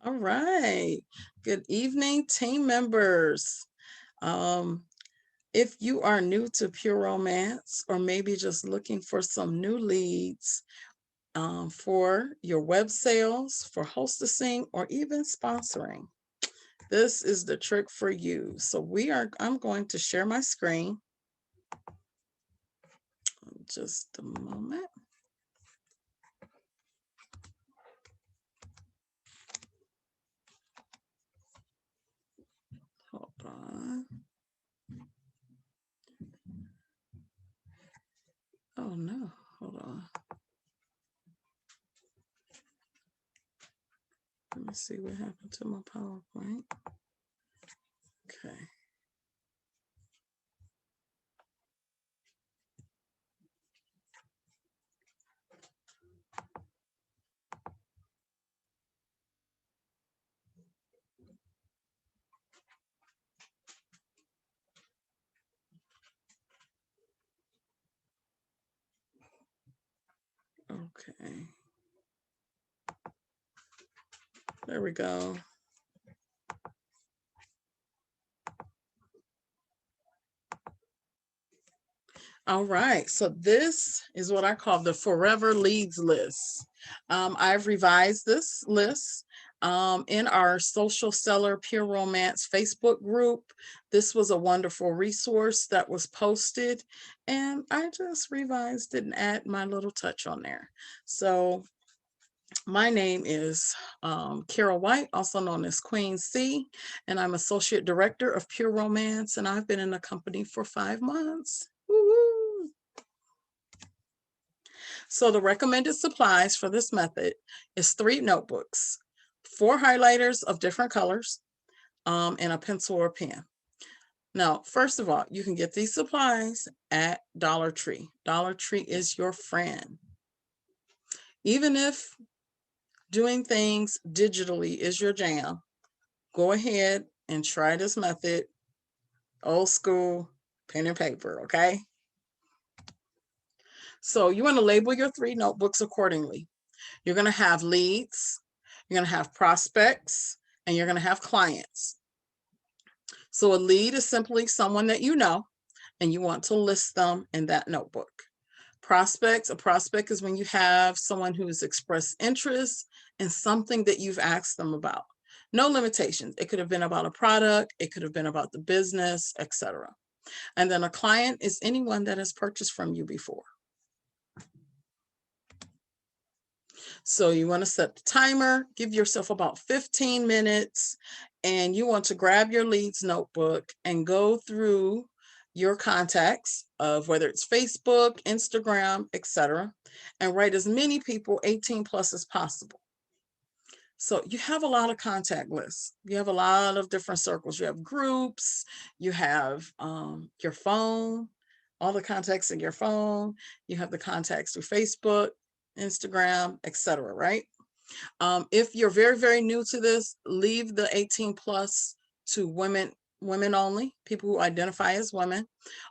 All right. Good evening, team members. Um, if you are new to Pure Romance, or maybe just looking for some new leads for your web sales, for hostessing, or even sponsoring, this is the trick for you. I'm going to share my screen. Just a moment. Hold on. Oh no, hold on. Let me see what happened to my PowerPoint. Okay. Okay. There we go. All right, so this is what I call the Forever Leads list. I've revised this list in our Social Seller Pure Romance Facebook group. This was a wonderful resource that was posted, and I just revised it and add my little touch on there. So my name is Carol White, also known as Queen C, and I'm Associate Director of Pure Romance, and I've been in the company for 5 months. Woo-hoo. So the recommended supplies for this method is 3 notebooks, 4 highlighters of different colors, and a pencil or pen. Now, first of all, you can get these supplies at Dollar Tree. Dollar Tree is your friend. Even if doing things digitally is your jam, go ahead and try this method, old school, pen and paper, okay? So you want to label your 3 notebooks accordingly. You're going to have leads, you're going to have prospects, and you're going to have clients. So a lead is simply someone that you know, and you want to list them in that notebook. A prospect is when you have someone who's expressed interest in something that you've asked them about. No limitations. It could have been about a product, it could have been about the business, etc. And then a client is anyone that has purchased from you before. So you want to set the timer, give yourself about 15 minutes, and you want to grab your leads notebook and go through your contacts of whether it's Facebook, Instagram, etc., and write as many people 18 plus as possible. So you have a lot of contact lists. You have a lot of different circles. You have groups, you have your phone, all the contacts in your phone. You have the contacts through Facebook, Instagram, etc., right? If you're very, very new to this, leave the 18 plus to women only, people who identify as women.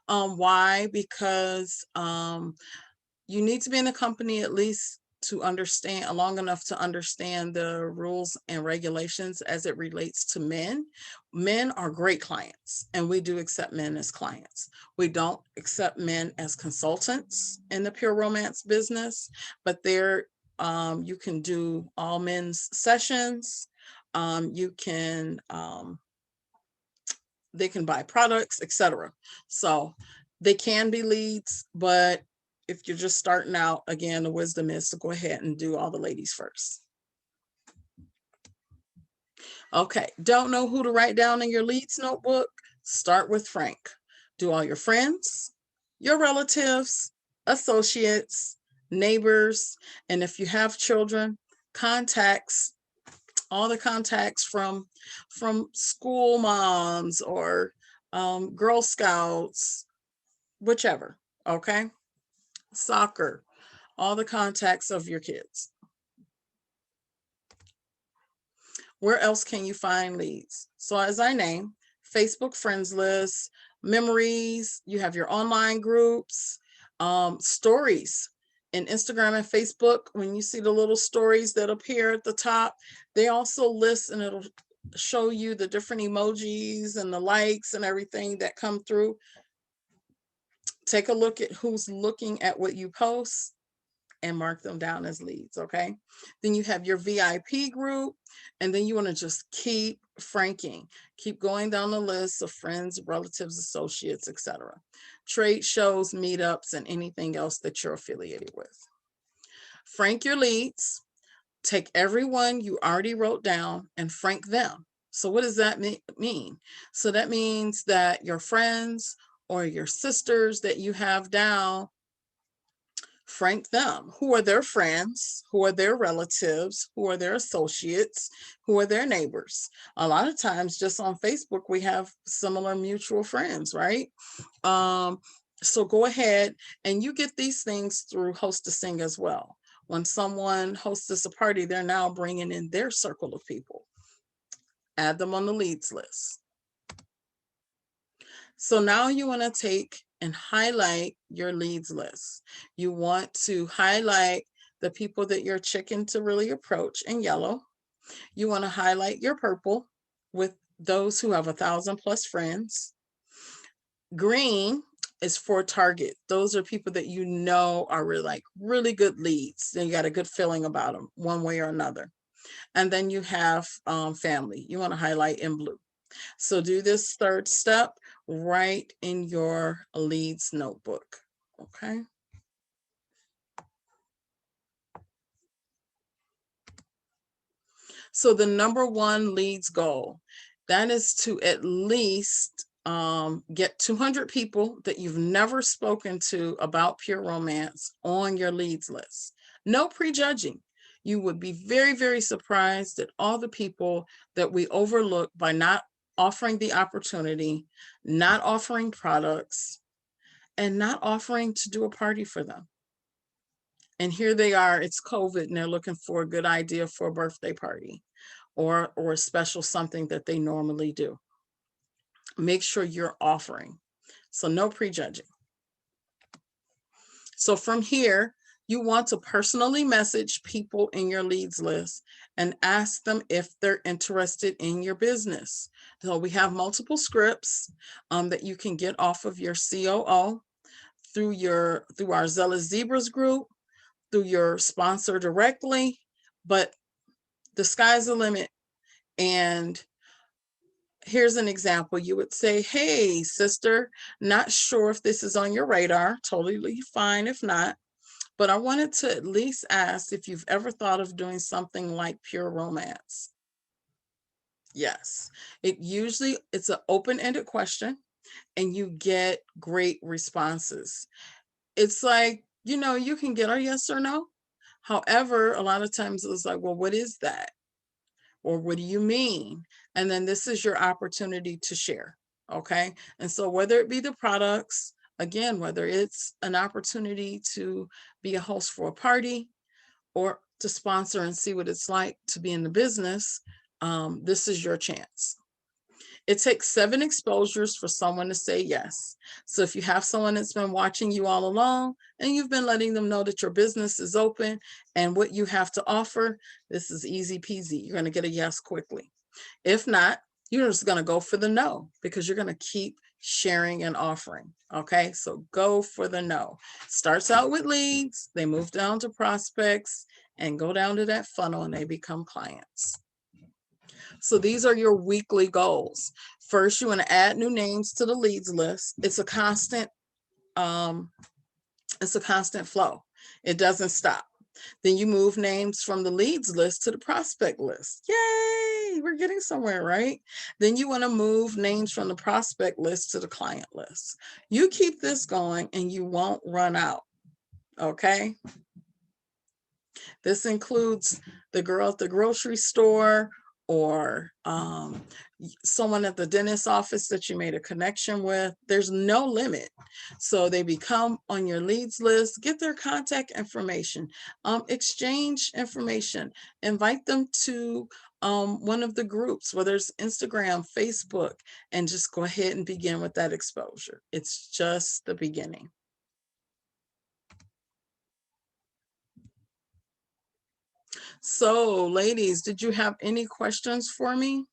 Why? Because you need to be in the company at least to understand long enough to understand the rules and regulations as it relates to men. Men are great clients, and we do accept men as clients. We don't accept men as consultants in the Pure Romance business, but you can do all men's sessions. You can they can buy products, etc. So they can be leads, but if you're just starting out, again, the wisdom is to go ahead and do all the ladies first. Okay, don't know who to write down in your leads notebook? Start with Frank. Do all your friends, your relatives, associates, neighbors, and if you have children, contacts, all the contacts from school moms or Girl Scouts, whichever, okay? Soccer, all the contacts of your kids. Where else can you find leads? So as I name, Facebook friends list, memories, you have your online groups, stories. in Instagram and Facebook, when you see the little stories that appear at the top, they also list, and it'll show you the different emojis and the likes and everything that come through. Take a look at who's looking at what you post and mark them down as leads, okay? Then you have your VIP group, and then you want to just keep franking. Keep going down the list of friends, relatives, associates, etc. Trade shows, meetups, and anything else that you're affiliated with. Frank your leads. Take everyone you already wrote down and frank them. So what does that mean? So that means that your friends or your sisters that you have down, frank them. Who are their friends? Who are their relatives? Who are their associates? Who are their neighbors? A lot of times just on Facebook, we have similar mutual friends, right? So go ahead, and you get these things through Hostessing as well. When someone hosts a party, they're now bringing in their circle of people. Add them on the leads list. So now you want to take and highlight your leads list. You want to highlight the people that you're checking to really approach in yellow. You want to highlight your purple with those who have 1,000+ friends. Green is for target. Those are people that you know are really good leads. And you got a good feeling about them one way or another. And then you have family. You want to highlight in blue. So do this third step right in your leads notebook. Okay. So the number one leads goal, that is to at least get 200 people that you've never spoken to about Pure Romance on your leads list. No prejudging. You would be very, very surprised at all the people that we overlook by not offering the opportunity, not offering products, and not offering to do a party for them. And here they are, it's COVID, and they're looking for a good idea for a birthday party or a special something that they normally do. Make sure you're offering. So no prejudging. So from here, you want to personally message people in your leads list and ask them if they're interested in your business. So we have multiple scripts that you can get off of your COO through our Zealous Zebras group, through your sponsor directly, but the sky's the limit. And here's an example. You would say, hey, sister, not sure if this is on your radar. Totally fine if not. But I wanted to at least ask if you've ever thought of doing something like Pure Romance. Yes. It's an open-ended question, and you get great responses. It's like, you can get a yes or no. However, a lot of times it's like, well, what is that? Or what do you mean? And then this is your opportunity to share. Okay. And so whether it be the products, again, whether it's an opportunity to be a host for a party or to sponsor and see what it's like to be in the business, this is your chance. It takes 7 exposures for someone to say yes. So if you have someone that's been watching you all along and you've been letting them know that your business is open and what you have to offer, this is easy peasy. You're going to get a yes quickly. If not, you're just going to go for the no because you're going to keep sharing and offering. Okay, so go for the no. Starts out with leads, they move down to prospects and go down to that funnel and they become clients. So these are your weekly goals. First, you want to add new names to the leads list. It's a constant flow. It doesn't stop. Then you move names from the leads list to the prospect list. Yay, we're getting somewhere, right? Then you want to move names from the prospect list to the client list. You keep this going and you won't run out. Okay. This includes the girl at the grocery store or someone at the dentist office that you made a connection with. There's no limit. So they become on your leads list, get their contact information, exchange information, invite them to one of the groups, whether it's Instagram, Facebook, and just go ahead and begin with that exposure. It's just the beginning. So, ladies, did you have any questions for me?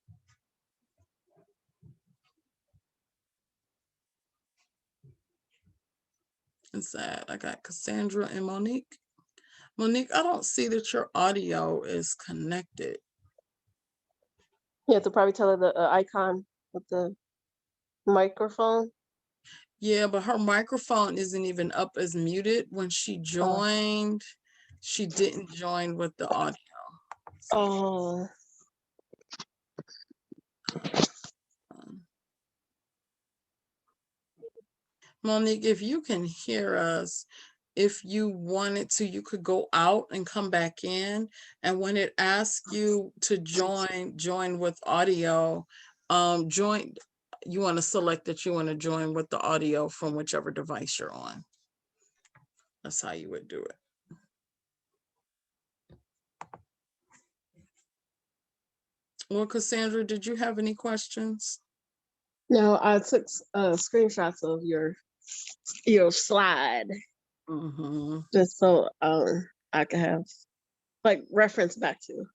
Is that I got Cassandra and Monique. Monique, I don't see that your audio is connected. You have to probably tell her the icon with the microphone. Yeah, but her microphone isn't even up as muted. When she joined, she didn't join with the audio. Oh. Monique, if you can hear us, if you wanted to, you could go out and come back in. And when it asks you to join with audio, you want to select that you want to join with the audio from whichever device you're on. That's how you would do it. Well, Cassandra, did you have any questions? No, I took screenshots of your slide just so I can have like reference back to.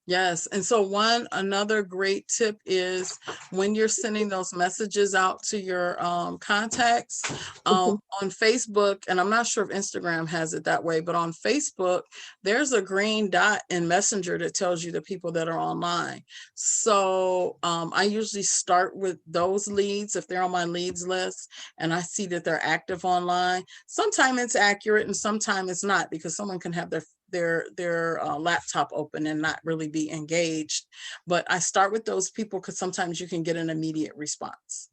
Yes. And so another great tip is when you're sending those messages out to your contacts on Facebook, and I'm not sure if Instagram has it that way, but on Facebook, there's a green dot in Messenger that tells you the people that are online. So I usually start with those leads if they're on my leads list and I see that they're active online. Sometimes it's accurate and sometimes it's not, because someone can have their laptop open and not really be engaged. But I start with those people because sometimes you can get an immediate response.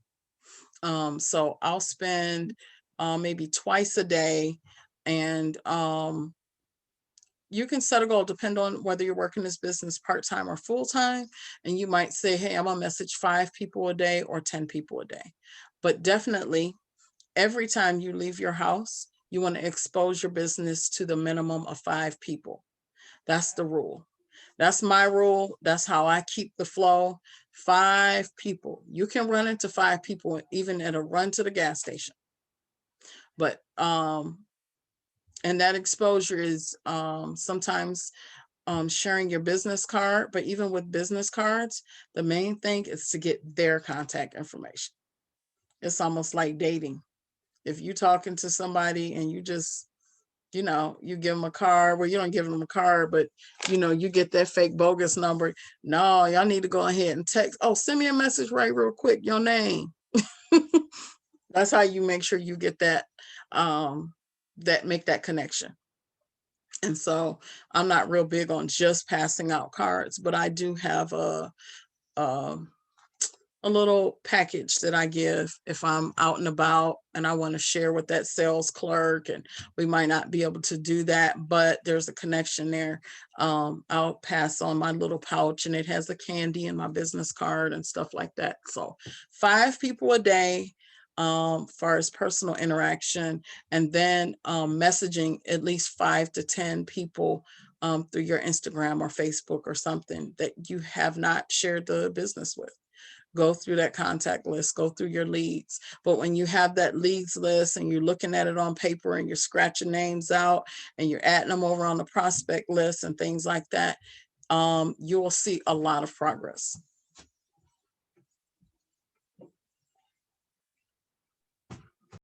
So I'll spend maybe twice a day, and you can set a goal, depend on whether you're working this business part-time or full-time. And you might say, hey, I'm gonna message 5 people a day or 10 people a day. But definitely every time you leave your house, you want to expose your business to the minimum of 5 people. That's the rule. That's my rule. That's how I keep the flow. 5 people. You can run into 5 people even at a run to the gas station. But and that exposure is sometimes sharing your business card. But even with business cards, the main thing is to get their contact information. It's almost like dating. If you're talking to somebody and you just, you give them a card, well, you don't give them a card, but you get that fake bogus number. No, y'all need to go ahead and text. Oh, send me a message right real quick, your name. That's how you make sure you get that, make that connection. And so I'm not real big on just passing out cards, but I do have a little package that I give if I'm out and about and I want to share with that sales clerk, and we might not be able to do that, but there's a connection there. I'll pass on my little pouch and it has a candy and my business card and stuff like that. So 5 people a day far as personal interaction, and then messaging at least 5 to 10 people through your Instagram or Facebook or something that you have not shared the business with. Go through that contact list, go through your leads. But when you have that leads list and you're looking at it on paper and you're scratching names out and you're adding them over on the prospect list and things like that, you will see a lot of progress.